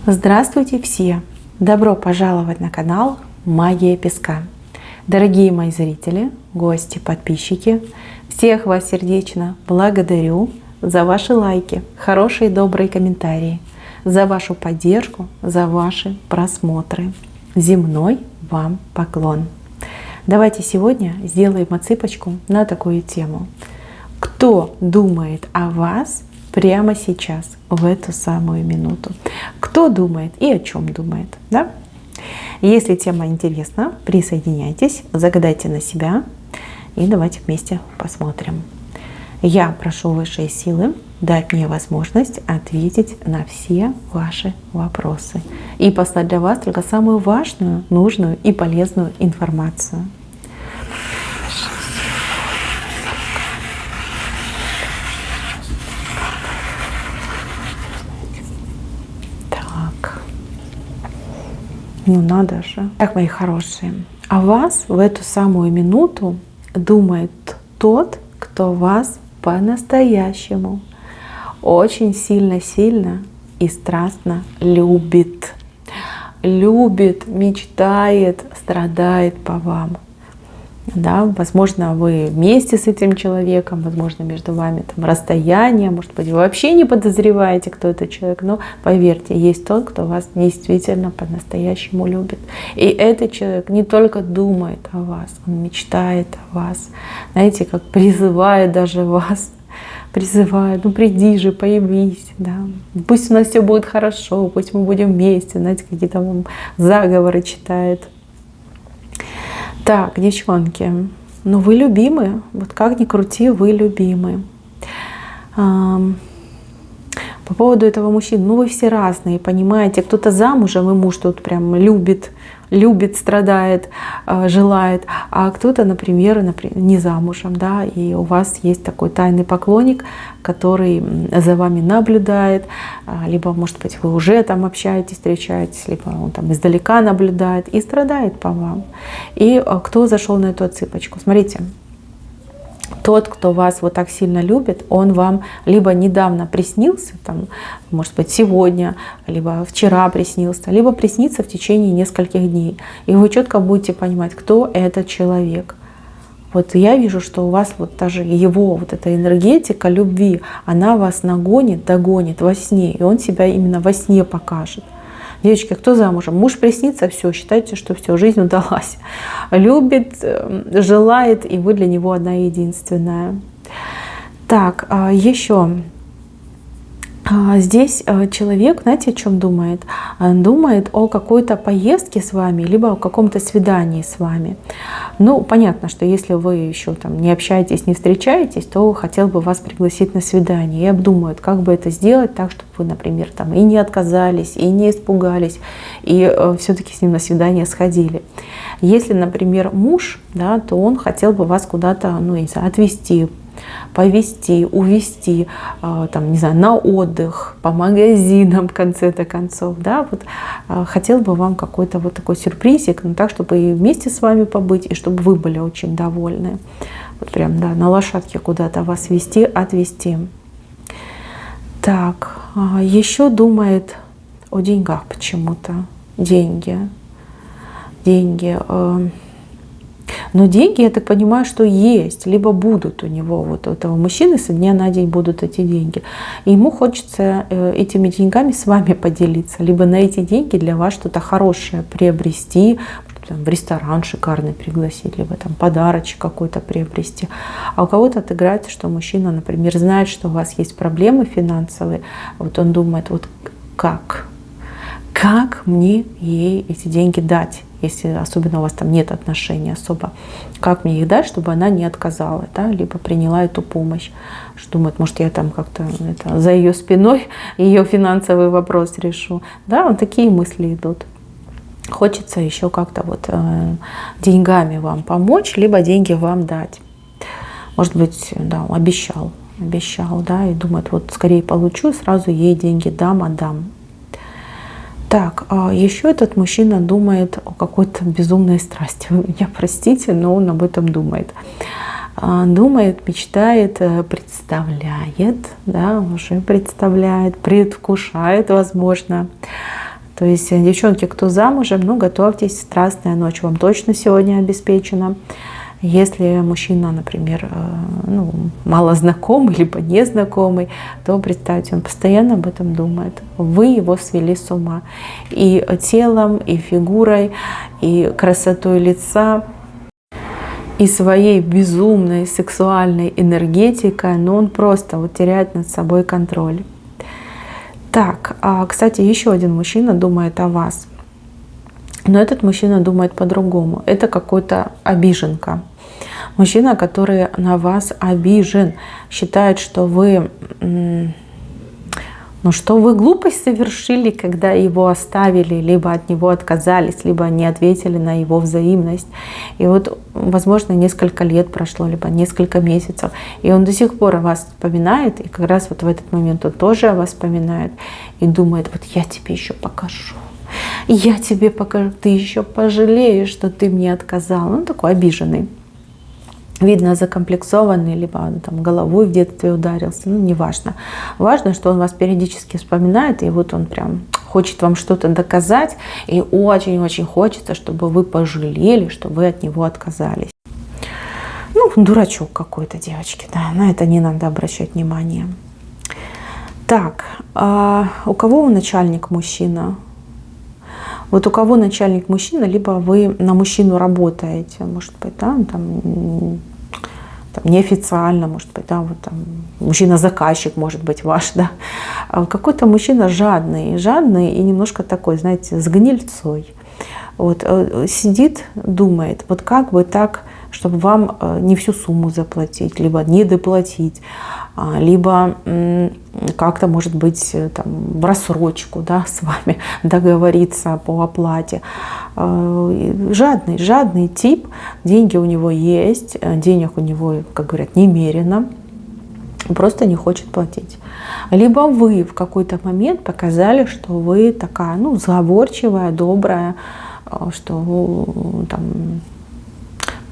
Здравствуйте все! Добро пожаловать на канал Магия Песка. Дорогие мои зрители, гости, подписчики, всех вас сердечно благодарю за ваши лайки, хорошие добрые комментарии, за вашу поддержку, за ваши просмотры. Земной вам поклон! Давайте сегодня сделаем отсыпочку на такую тему. Кто думает о вас прямо сейчас, в эту самую минуту? Кто думает и о чем думает? Да? Если тема интересна, присоединяйтесь, загадайте на себя и давайте вместе посмотрим. Я прошу высшие силы дать мне возможность ответить на все ваши вопросы и послать для вас только самую важную, нужную и полезную информацию. Ну надо же. Так, мои хорошие, о вас в эту самую минуту думает тот, кто вас по-настоящему очень сильно и страстно любит. Любит, мечтает, страдает по вам. Да, возможно, вы вместе с этим человеком, возможно, между вами там расстояние, может быть, вы вообще не подозреваете, кто этот человек, но поверьте, есть тот, кто вас действительно по-настоящему любит. И этот человек не только думает о вас, он мечтает о вас, знаете, как призывает даже вас, призывает: ну приди же, появись, да, пусть у нас все будет хорошо, пусть мы будем вместе, знаете, какие-то вам заговоры читает. Так, девчонки, ну вы любимы, вот как ни крути, вы любимы. По поводу этого мужчины, ну вы все разные, понимаете, кто-то замужем, и муж тут прям любит, страдает, желает, а кто-то, например, не замужем, да, и у вас есть такой тайный поклонник, который за вами наблюдает, либо, может быть, вы уже там общаетесь, встречаетесь, либо он там издалека наблюдает и страдает по вам. И кто зашел на эту отсыпочку? Смотрите, тот, кто вас вот так сильно любит, он вам либо недавно приснился, там, может быть, сегодня, либо вчера приснился, либо приснится в течение нескольких дней. И вы четко будете понимать, кто этот человек. Вот я вижу, что у вас вот даже его вот эта энергетика любви, она вас нагонит, догонит во сне, и он себя именно во сне покажет. Девочки, кто замужем? Муж приснится, все, считайте, что все, жизнь удалась. Любит, желает, и вы для него одна единственная. Так, еще. Здесь человек, знаете, о чем думает? Думает о какой-то поездке с вами, либо о каком-то свидании с вами. Ну, понятно, что если вы еще там не общаетесь, не встречаетесь, то хотел бы вас пригласить на свидание. И обдумает, как бы это сделать так, чтобы вы, например, там и не отказались, и не испугались, и все-таки с ним на свидание сходили. Если, например, муж, да, то он хотел бы вас куда-то, ну, не знаю, отвезти, повезти, увезти, там, не знаю, на отдых, по магазинам, в конце-то концов, да, вот хотел бы вам какой-то вот такой сюрпризик, ну, так, чтобы и вместе с вами побыть, и чтобы вы были очень довольны. Вот прям, да, на лошадке куда-то вас везти, отвезти. Так, еще думает о деньгах почему-то. Деньги. Но деньги, я так понимаю, что есть, либо будут у него, вот у этого мужчины со дня на день будут эти деньги. И ему хочется этими деньгами с вами поделиться, либо на эти деньги для вас что-то хорошее приобрести, в ресторан шикарный пригласить, либо там подарочек какой-то приобрести. А у кого-то отыграется, что мужчина, например, знает, что у вас есть проблемы финансовые, вот он думает, вот как мне ей эти деньги дать, если особенно у вас там нет отношений особо, как мне их дать, чтобы она не отказала, да, либо приняла эту помощь, что думает, может, я там как-то за ее спиной ее финансовый вопрос решу, да, вот такие мысли идут. Хочется еще как-то вот деньгами вам помочь, либо деньги вам дать. Может быть, да, обещал, да, и думает, вот скорее получу, сразу ей деньги отдам. Так, еще этот мужчина думает о какой-то безумной страсти. Вы меня простите, но он об этом думает. Думает, мечтает, представляет, да, уже представляет, предвкушает, возможно, То есть, девчонки, кто замужем, ну, готовьтесь, страстная ночь вам точно сегодня обеспечена. Если мужчина, например, ну, мало знакомый, либо незнакомый, то представьте, он постоянно об этом думает. Вы его свели с ума. И телом, и фигурой, и красотой лица, и своей безумной сексуальной энергетикой, но он просто вот теряет над собой контроль. Так, кстати, еще один мужчина думает о вас. Но этот мужчина думает по-другому. Это какой-то обиженка. Мужчина, который на вас обижен, считает, что вы, ну, что вы глупость совершили, когда его оставили, либо от него отказались, либо не ответили на его взаимность. И вот, возможно, несколько лет прошло, либо несколько месяцев, и он до сих пор о вас вспоминает, и как раз вот в этот момент он тоже о вас вспоминает и думает: вот я тебе еще покажу. Я тебе покажу, ты еще пожалеешь, что ты мне отказал. Он такой обиженный. Видно, закомплексованный, либо он там головой в детстве ударился, ну, неважно. Важно, что он вас периодически вспоминает, и вот он прям хочет вам что-то доказать, и очень-очень хочется, чтобы вы пожалели, что вы от него отказались. Ну, дурачок какой-то, девочки, да, на это не надо обращать внимание. Так, у кого начальник мужчина? Вот у кого начальник мужчина, либо вы на мужчину работаете, может быть, да, там неофициально, может быть, да, вот там мужчина-заказчик, может быть, ваш, да. Какой-то мужчина жадный и немножко такой, знаете, с гнильцой. Вот, сидит, думает, вот как бы так, чтобы вам не всю сумму заплатить, либо не доплатить, либо как-то, может быть, там, в рассрочку, да, с вами договориться по оплате. Жадный тип, деньги у него есть, денег у него, как говорят, немерено, просто не хочет платить. Либо вы в какой-то момент показали, что вы такая, ну, сговорчивая, добрая, что там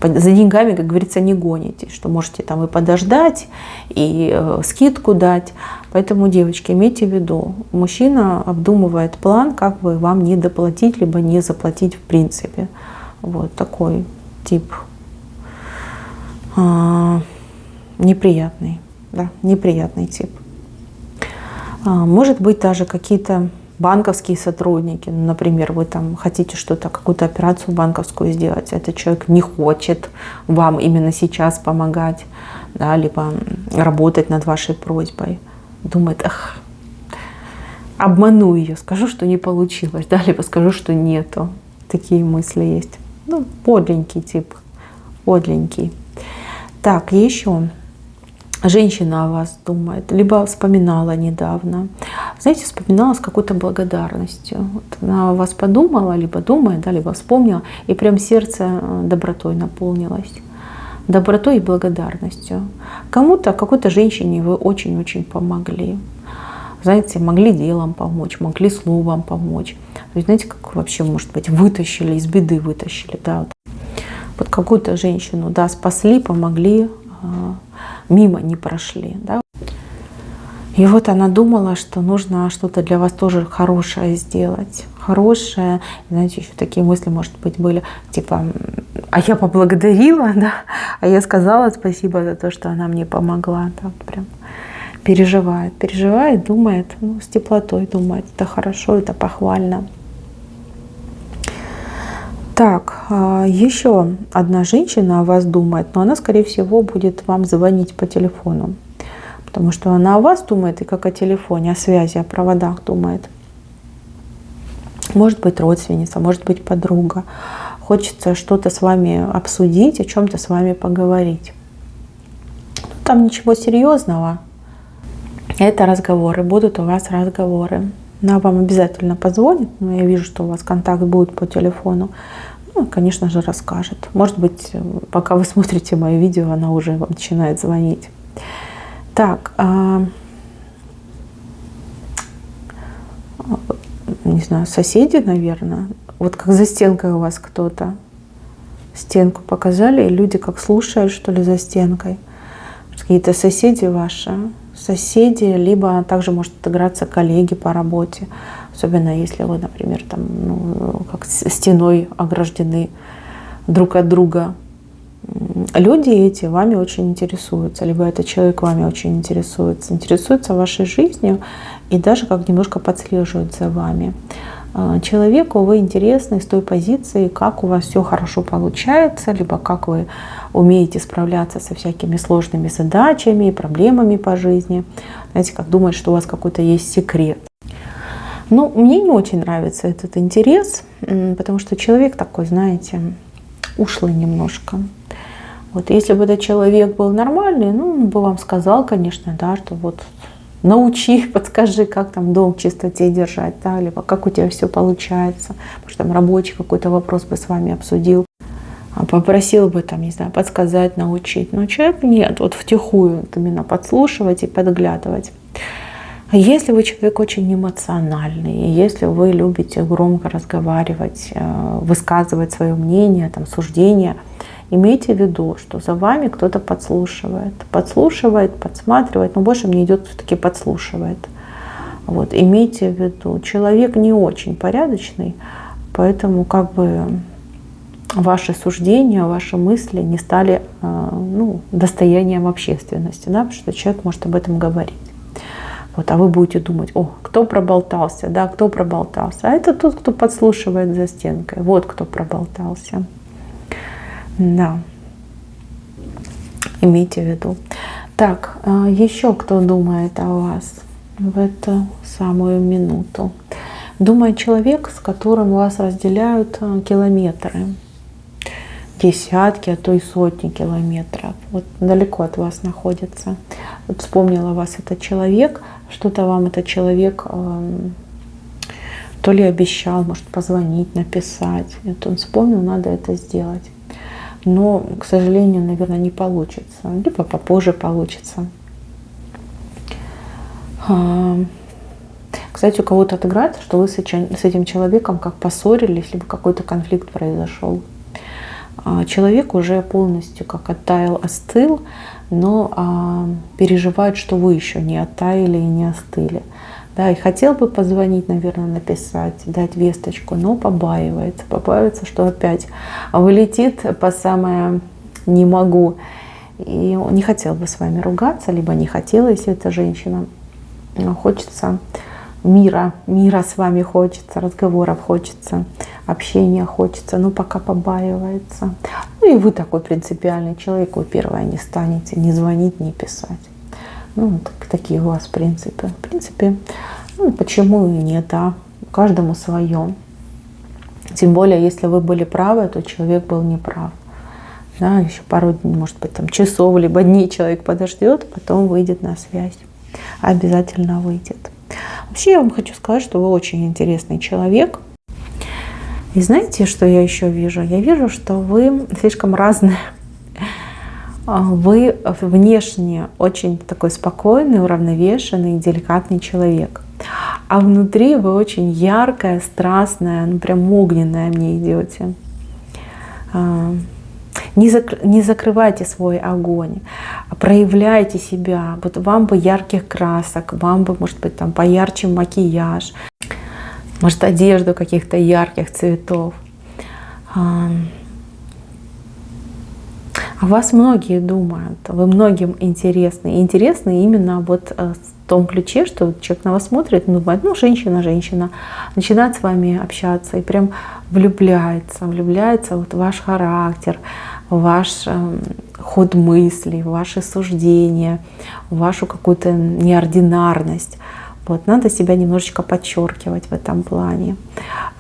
за деньгами, как говорится, не гонитесь, что можете там и подождать, и скидку дать. Поэтому, девочки, имейте в виду, мужчина обдумывает план, как бы вам не доплатить, либо не заплатить в принципе. Вот такой тип неприятный, да, неприятный тип. Может быть, даже какие-то банковские сотрудники, например, вы там хотите что-то, какую-то операцию банковскую сделать, этот человек не хочет вам именно сейчас помогать, да, либо работать над вашей просьбой, думает: ах, обману ее, скажу, что не получилось, да, либо скажу, что нету. Такие мысли есть. Ну, подленький тип, подленький. Так, еще. Женщина о вас думает, либо вспоминала недавно. Знаете, вспоминала с какой-то благодарностью. Вот она о вас подумала, либо думает, да, либо вспомнила, и прям сердце добротой наполнилось. Добротой и благодарностью. Кому-то, какой-то женщине вы очень-очень помогли. Знаете, могли делом помочь, могли словом помочь. То есть, знаете, как вообще, может быть, вытащили, из беды вытащили. Да, вот какую-то женщину, да, спасли, помогли, мимо не прошли. Да? И вот она думала, что нужно что-то для вас тоже хорошее сделать. Хорошее. Знаете, еще такие мысли, может быть, были, типа: а я поблагодарила, да? А я сказала спасибо за то, что она мне помогла. Да? Прям переживает, думает, ну, с теплотой думает. Это хорошо, это похвально. Так, еще одна женщина о вас думает, но она, скорее всего, будет вам звонить по телефону. Потому что она о вас думает и как о телефоне, о связи, о проводах думает. Может быть, родственница, может быть, подруга. Хочется что-то с вами обсудить, о чем-то с вами поговорить. Там ничего серьезного. Это разговоры, будут у вас разговоры. Она вам обязательно позвонит, но я вижу, что у вас контакт будет по телефону. Ну, конечно же, расскажет. Может быть, пока вы смотрите мое видео, она уже вам начинает звонить. Так, не знаю, соседи, наверное. Вот как за стенкой у вас кто-то. Стенку показали, и люди как слушают, что ли, за стенкой. Какие-то соседи ваши. Соседи, либо также может отыграться коллеги по работе. Особенно если вы, например, там, ну, как стеной ограждены друг от друга. Люди эти вами очень интересуются, либо этот человек вами очень интересуется вашей жизнью и даже как немножко подслеживают за вами. Человеку вы интересны с той позиции, как у вас все хорошо получается, либо как вы умеете справляться со всякими сложными задачами и проблемами по жизни. Знаете, как думать, что у вас какой-то есть секрет. Но мне не очень нравится этот интерес, потому что человек такой, знаете, ушлый немножко. Вот если бы этот человек был нормальный, ну, он бы вам сказал, конечно, да, что вот научи, подскажи, как там дом в чистоте держать, да, либо как у тебя все получается, может, там рабочий какой-то вопрос бы с вами обсудил, попросил бы там, не знаю, подсказать, научить. Но человек нет, вот втихую именно подслушивать и подглядывать. А если вы человек очень эмоциональный, если вы любите громко разговаривать, высказывать свое мнение, там, суждение, имейте в виду, что за вами кто-то подслушивает, подсматривает, но больше мне идет все-таки подслушивает. Вот, имейте в виду, человек не очень порядочный, поэтому как бы ваши суждения, ваши мысли не стали ну, достоянием общественности, да, потому что человек может об этом говорить. Вот, а вы будете думать, о, кто проболтался, да, кто проболтался. А это тот, кто подслушивает за стенкой. Вот кто проболтался. Да. Имейте в виду. Так, еще кто думает о вас в эту самую минуту? Думает человек, с которым вас разделяют километры. Десятки, а то и сотни километров. Вот далеко от вас находится. Вот вспомнил о вас этот человек, что-то вам этот человек то ли обещал, может, позвонить, написать. Вот он вспомнил, надо это сделать. Но, к сожалению, наверное, не получится. Либо попозже получится. Кстати, у кого-то отыграется, что вы с этим человеком как поссорились, либо какой-то конфликт произошел. Человек уже полностью как оттаял, остыл, но переживает, что вы еще не оттаяли и не остыли. Да, и хотел бы позвонить, наверное, написать, дать весточку, но побаивается, что опять вылетит по самое «не могу». И он не хотел бы с вами ругаться, либо не хотела, если это женщина. Но хочется мира с вами хочется, разговоров хочется, общения хочется, но пока побаивается. Ну и вы такой принципиальный человек, вы первая не станете ни звонить, ни писать. Ну, такие у вас принципы. В принципе, ну, почему и нет, да, каждому свое. Тем более, если вы были правы, то человек был неправ. Да, еще пару дней, может быть, там, часов, либо дней человек подождет, потом выйдет на связь. Обязательно выйдет. Вообще, я вам хочу сказать, что вы очень интересный человек. И знаете, что я еще вижу? Я вижу, что вы слишком разные. Вы внешне очень такой спокойный, уравновешенный, деликатный человек. А внутри вы очень яркая, страстная, ну прям огненная мне идете. Не закрывайте свой огонь, проявляйте себя. Вот вам бы ярких красок, вам бы, может быть, там поярче макияж, может, одежду каких-то ярких цветов. О вас многие думают, вы многим интересны. И интересны именно вот в том ключе, что человек на вас смотрит и думает, ну, женщина, начинает с вами общаться и прям влюбляется вот в ваш характер, в ваш ход мыслей, в ваши суждения, в вашу какую-то неординарность. Вот, надо себя немножечко подчеркивать в этом плане.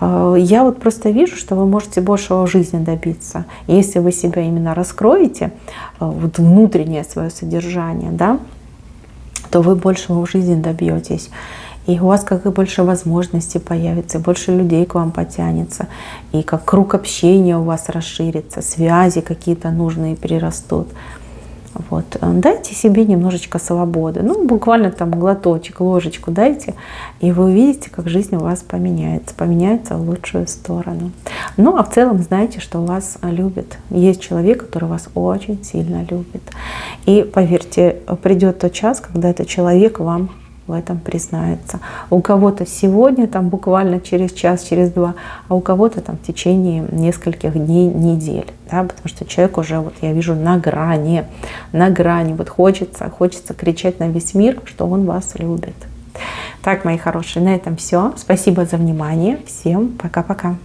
Я вот просто вижу, что вы можете большего в жизни добиться. Если вы себя именно раскроете, вот внутреннее свое содержание, да, то вы большего в жизни добьетесь. И у вас как и больше возможностей появится, и больше людей к вам потянется, и как круг общения у вас расширится, связи какие-то нужные прирастут. Вот. Дайте себе немножечко свободы. Ну, буквально там глоточек, ложечку дайте, и вы увидите, как жизнь у вас поменяется в лучшую сторону. Ну, а в целом знаете, что вас любит. Есть человек, который вас очень сильно любит. И поверьте, придет тот час, когда этот человек вам в этом признается. У кого-то сегодня, там буквально через час, через два, а у кого-то там в течение нескольких дней, недель. Да, потому что человек уже, вот я вижу, на грани. Вот хочется кричать на весь мир, что он вас любит. Так, мои хорошие, на этом все. Спасибо за внимание. Всем пока-пока.